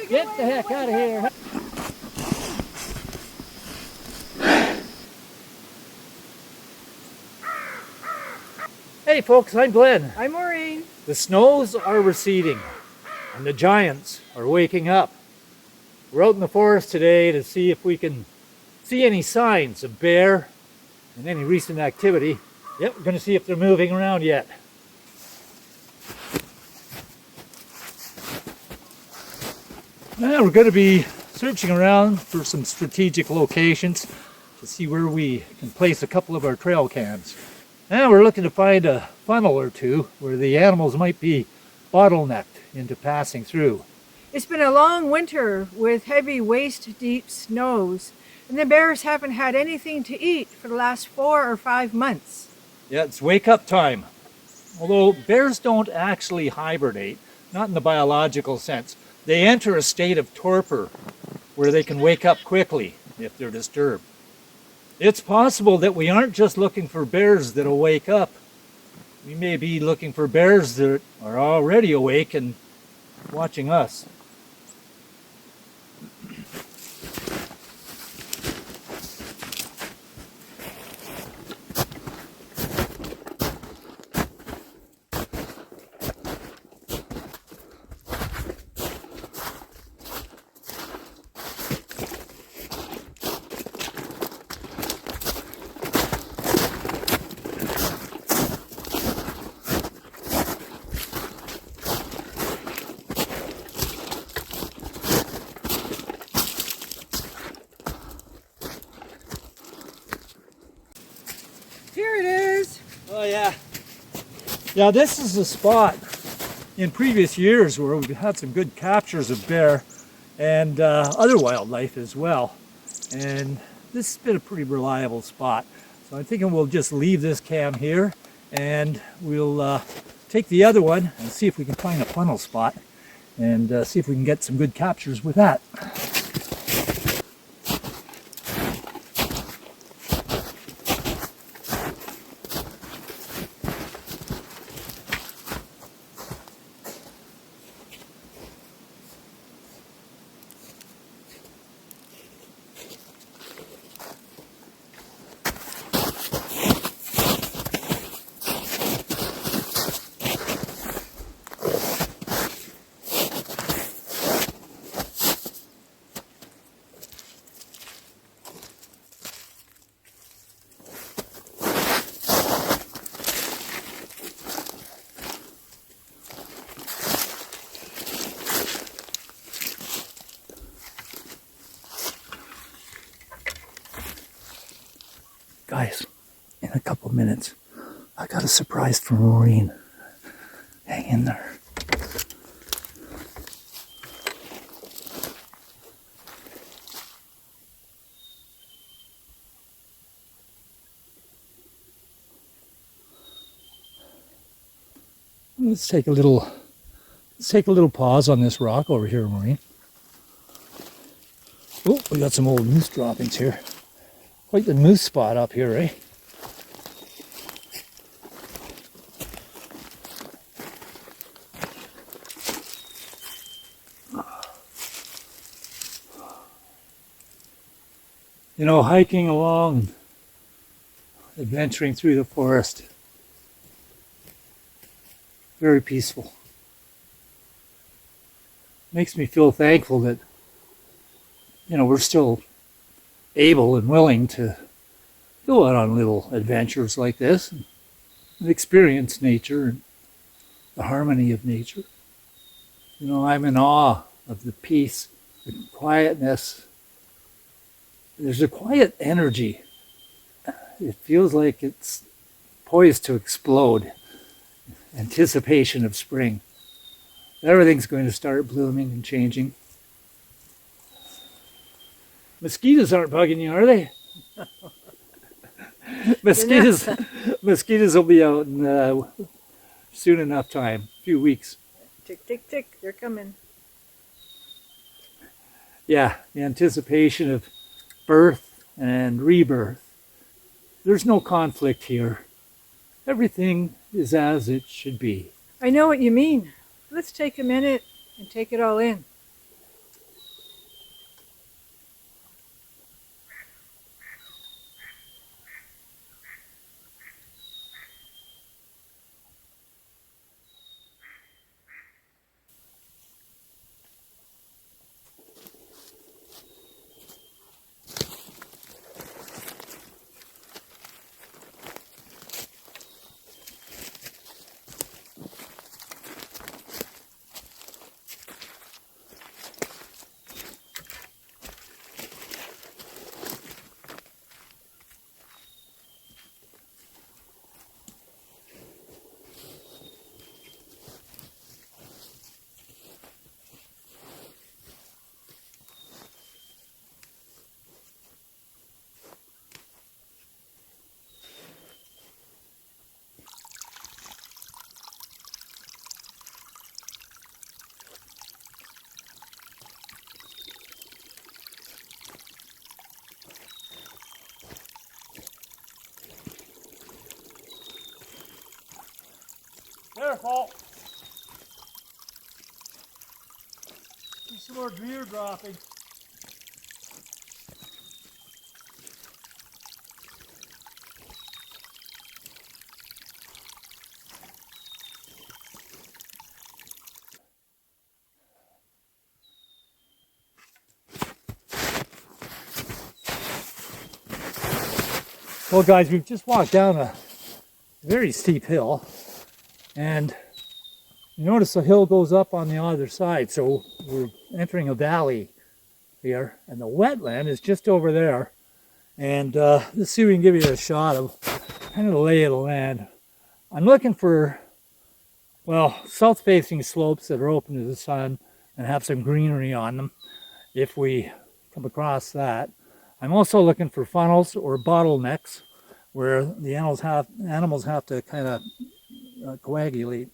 Get the heck out of here. Hey folks, I'm Glenn. I'm Maureen. The snows are receding and the giants are waking up. We're out in the forest today to see if we can see any signs of bear and any recent activity. Yep, we're going to see if they're moving around yet. Now we're going to be searching around for some strategic locations to see where we can place a couple of our trail cams. Now we're looking to find a funnel or two where the animals might be bottlenecked into passing through. It's been a long winter with heavy waist-deep snows, and the bears haven't had anything to eat for the last 4 or 5 months. Yeah, it's wake up time. Although bears don't actually hibernate, not in the biological sense. They enter a state of torpor where they can wake up quickly if they're disturbed. It's possible that we aren't just looking for bears that'll wake up. We may be looking for bears that are already awake and watching us. Here it is. Oh yeah. Yeah, this is a spot in previous years where we've had some good captures of bear and other wildlife as well. And this has been a pretty reliable spot. So I'm thinking we'll just leave this cam here and we'll take the other one and see if we can find a funnel spot and see if we can get some good captures with that. Guys, in a couple of minutes, I got a surprise for Maureen. Hang in there. Let's take a little pause on this rock over here, Maureen. Oh, we got some old moose droppings here. Quite the moose spot up here, eh? You know, hiking along, adventuring through the forest, very peaceful. Makes me feel thankful that, you know, we're still able and willing to go out on little adventures like this and experience nature and the harmony of nature. You know, I'm in awe of the peace, the quietness. There's a quiet energy. It feels like it's poised to explode. Anticipation of spring. Everything's going to start blooming and changing. Mosquitoes aren't bugging you, are they? Mosquitoes will be out in soon enough time, a few weeks. Tick, tick, tick, they're coming. Yeah, the anticipation of birth and rebirth. There's no conflict here. Everything is as it should be. I know what you mean. Let's take a minute and take it all in. careful. See some more deer dropping. Well guys, we've just walked down a very steep hill, and you notice the hill goes up on the other side, so we're entering a valley here, and the wetland is just over there. And let's see if we can give you a shot of kind of the lay of the land. I'm looking for, well, south-facing slopes that are open to the sun and have some greenery on them, if we come across that. I'm also looking for funnels or bottlenecks where the animals have to kind of coagulate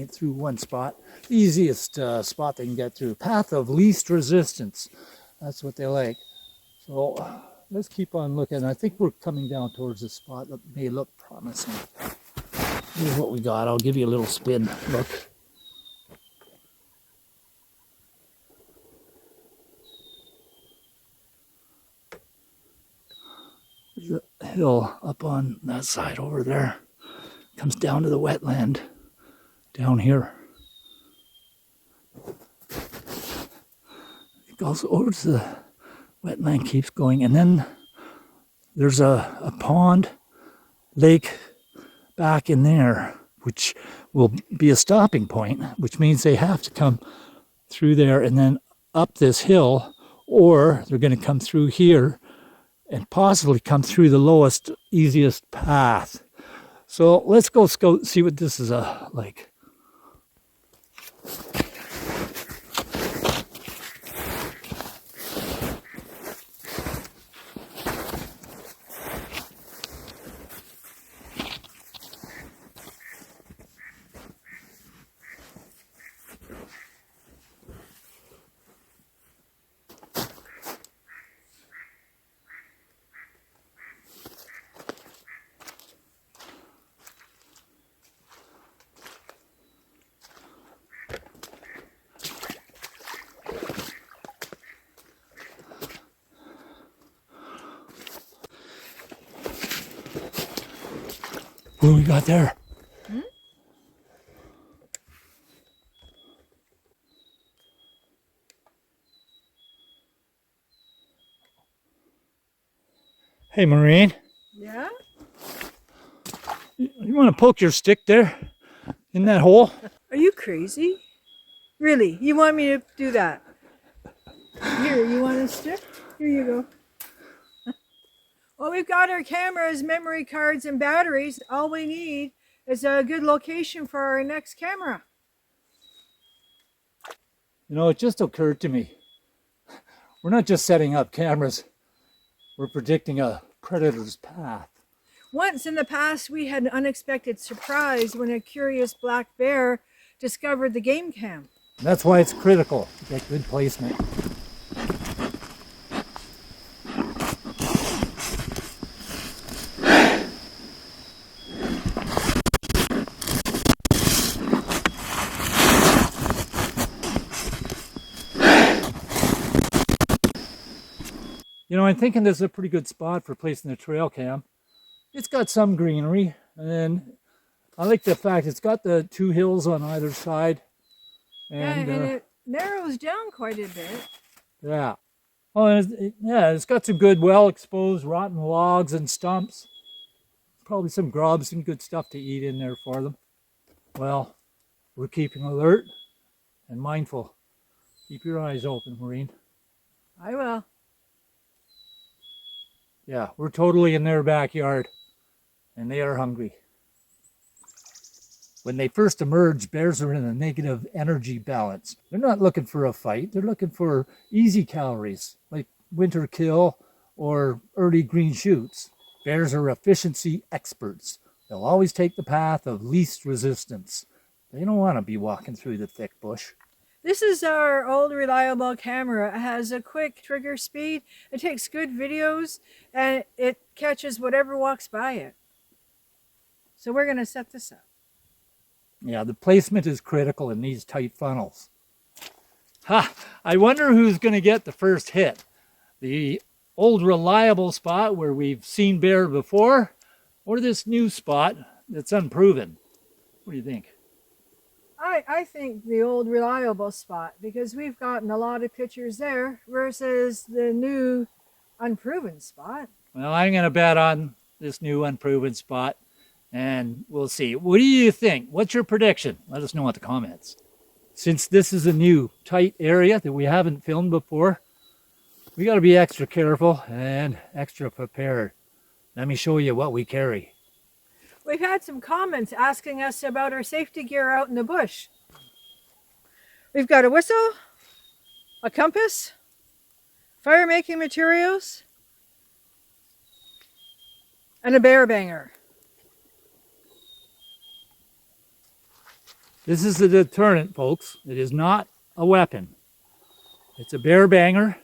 through one spot. The easiest spot they can get through. Path of least resistance. That's what they like. So let's keep on looking. I think we're coming down towards a spot that may look promising. Here's what we got. I'll give you a little spin. Look. There's a hill up on that side over there. Comes down to the wetland down here. It goes over to the wetland, keeps going, and then there's a pond, lake back in there, which will be a stopping point, which means they have to come through there and then up this hill, or they're going to come through here and possibly come through the lowest, easiest path. So let's go scout, see what this is like. What do we got there? Hey, Maureen. Yeah? You want to poke your stick there in that hole? Are you crazy? Really? You want me to do that? Here, you want a stick? Here you go. Well, we've got our cameras, memory cards, and batteries. All we need is a good location for our next camera. You know, it just occurred to me. We're not just setting up cameras. We're predicting a predator's path. Once in the past, we had an unexpected surprise when a curious black bear discovered the game cam. That's why it's critical to get good placement. You know, I'm thinking this is a pretty good spot for placing the trail cam. It's got some greenery, and I like the fact it's got the two hills on either side. And it narrows down quite a bit. Yeah. Oh, and it's got some good, well-exposed rotten logs and stumps. Probably some grubs and good stuff to eat in there for them. Well, we're keeping alert and mindful. Keep your eyes open, Maureen. I will. Yeah, we're totally in their backyard, and they are hungry. When they first emerge, bears are in a negative energy balance. They're not looking for a fight. They're looking for easy calories, like winter kill or early green shoots. Bears are efficiency experts. They'll always take the path of least resistance. They don't want to be walking through the thick bush. This is our old reliable camera. It has a quick trigger speed. It takes good videos and it catches whatever walks by it. So we're going to set this up. Yeah, the placement is critical in these tight funnels. Ha! I wonder who's going to get the first hit. The old reliable spot where we've seen bear before, or this new spot that's unproven. What do you think? I think the old reliable spot, because we've gotten a lot of pictures there versus the new unproven spot. Well, I'm going to bet on this new unproven spot, and we'll see. What do you think? What's your prediction? Let us know in the comments. Since this is a new tight area that we haven't filmed before, we got to be extra careful and extra prepared. Let me show you what we carry. We've had some comments asking us about our safety gear out in the bush. We've got a whistle, a compass, fire making materials, and a bear banger. This is the deterrent, folks. It is not a weapon. It's a bear banger,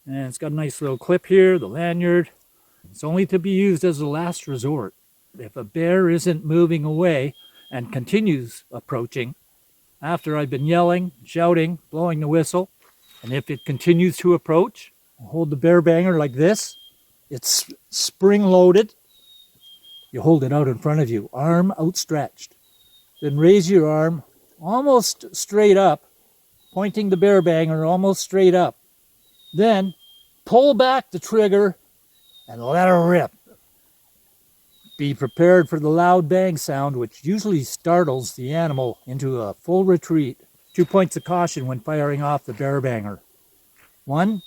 and it's got a nice little clip here, the lanyard. It's only to be used as a last resort. If a bear isn't moving away and continues approaching, after I've been yelling, shouting, blowing the whistle, and if it continues to approach, hold the bear banger like this. It's spring loaded. You hold it out in front of you, arm outstretched. Then raise your arm almost straight up, pointing the bear banger almost straight up. Then pull back the trigger and let her rip. Be prepared for the loud bang sound, which usually startles the animal into a full retreat. 2 points of caution when firing off the bear banger. 1,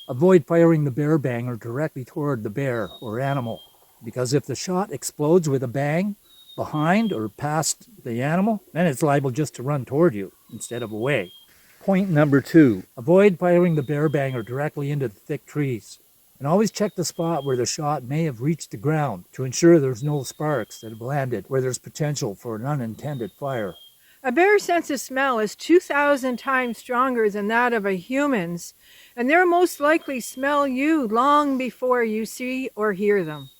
avoid firing the bear banger directly toward the bear or animal, because if the shot explodes with a bang behind or past the animal, then it's liable just to run toward you instead of away. Point number 2, avoid firing the bear banger directly into the thick trees. And always check the spot where the shot may have reached the ground to ensure there's no sparks that have landed where there's potential for an unintended fire. A bear's sense of smell is 2,000 times stronger than that of a human's, and they'll most likely smell you long before you see or hear them.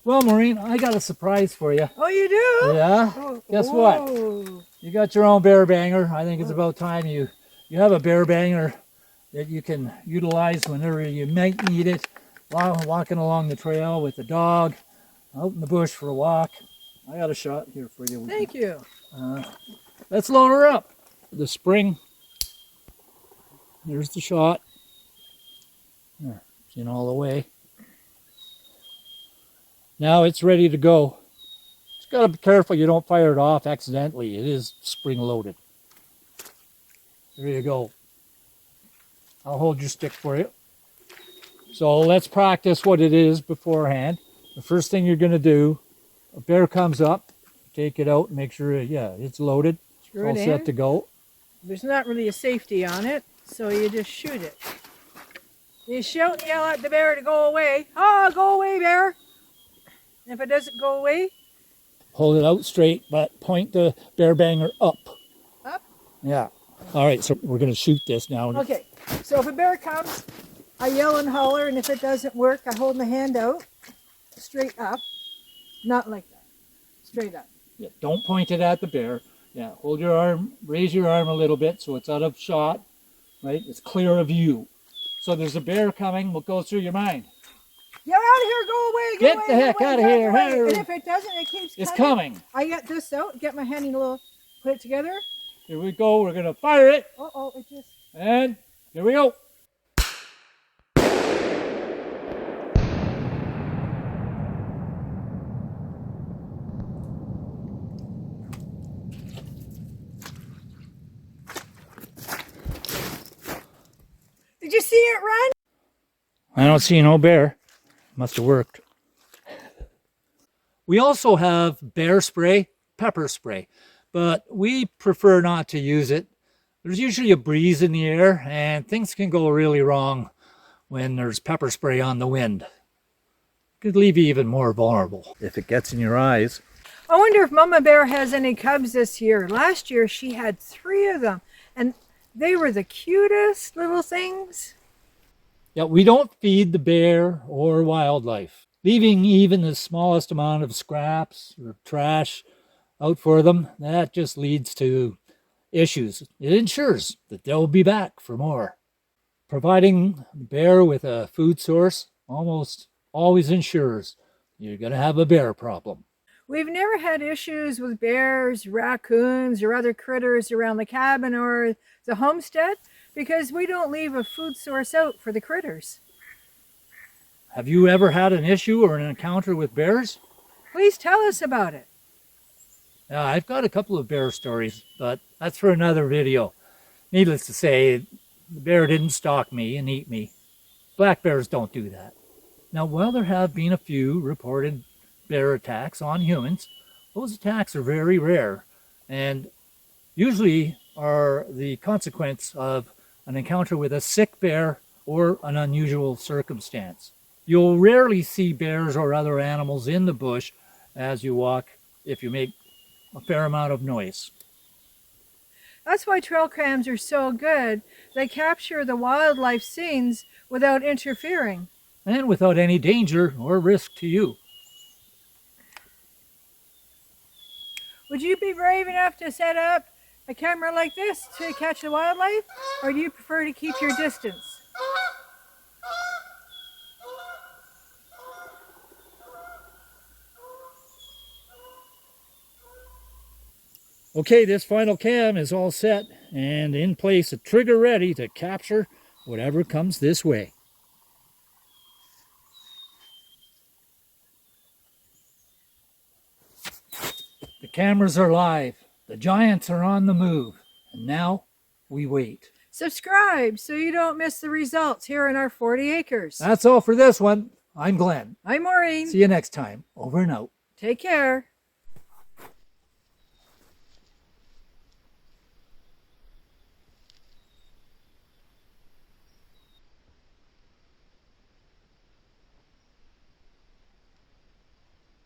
Well, Maureen, I got a surprise for you. Oh, you do? Yeah? Oh, Guess whoa. what? You got your own bear banger. I think it's about time you have a bear banger that you can utilize whenever you might need it, while walking along the trail with the dog, out in the bush for a walk. I got a shot here for you. Thank you. Let's load her up. The spring. There's the shot. There, it's in all the way. Now it's ready to go. Just got to be careful you don't fire it off accidentally. It is spring loaded. There you go. I'll hold your stick for you. So let's practice what it is beforehand. The first thing you're going to do, a bear comes up, take it out and make sure, it's loaded. It's all set to go. There's not really a safety on it, so you just shoot it. You shout and yell at the bear to go away. Ah, go away, bear. And if it doesn't go away, hold it out straight, but point the bear banger up. Up? Yeah. All right, so we're going to shoot this now. Okay, so if a bear comes, I yell and holler, and if it doesn't work, I hold my hand out, straight up. Not like that, straight up. Yeah, don't point it at the bear. Yeah, hold your arm, raise your arm a little bit so it's out of shot, right? It's clear of you. So there's a bear coming. What goes through your mind? Get out of here, go away, Get the heck out of here. And if it doesn't, it keeps It's coming. coming. I get this out, get my hand in a little, put it together. Here we go. We're going to fire it. Uh-oh, it just... And here we go. Did you see it run? I don't see no bear. Must have worked. We also have bear spray, pepper spray, but we prefer not to use it. There's usually a breeze in the air and things can go really wrong when there's pepper spray on the wind. It could leave you even more vulnerable if it gets in your eyes. I wonder if Mama Bear has any cubs this year. Last year she had 3 of them, and they were the cutest little things. Yeah, we don't feed the bear or wildlife. Leaving even the smallest amount of scraps or trash out for them, that just leads to issues. It ensures that they'll be back for more. Providing bear with a food source almost always ensures you're going to have a bear problem. We've never had issues with bears, raccoons, or other critters around the cabin or the homestead because we don't leave a food source out for the critters. Have you ever had an issue or an encounter with bears? Please tell us about it. I've got a couple of bear stories, but that's for another video. Needless to say, the bear didn't stalk me and eat me. Black bears don't do that. Now, while there have been a few reported bear attacks on humans, those attacks are very rare and usually are the consequence of an encounter with a sick bear or an unusual circumstance. You'll rarely see bears or other animals in the bush as you walk if you make a fair amount of noise. That's why trail cams are so good. They capture the wildlife scenes without interfering. And without any danger or risk to you. Would you be brave enough to set up a camera like this to catch the wildlife, or do you prefer to keep your distance? Okay, this final cam is all set and in place, a trigger ready to capture whatever comes this way. The cameras are live, the giants are on the move, and now we wait. Subscribe so you don't miss the results here in our 40 acres. That's all for this one. I'm Glenn. I'm Maureen. See you next time. Over and out. Take care.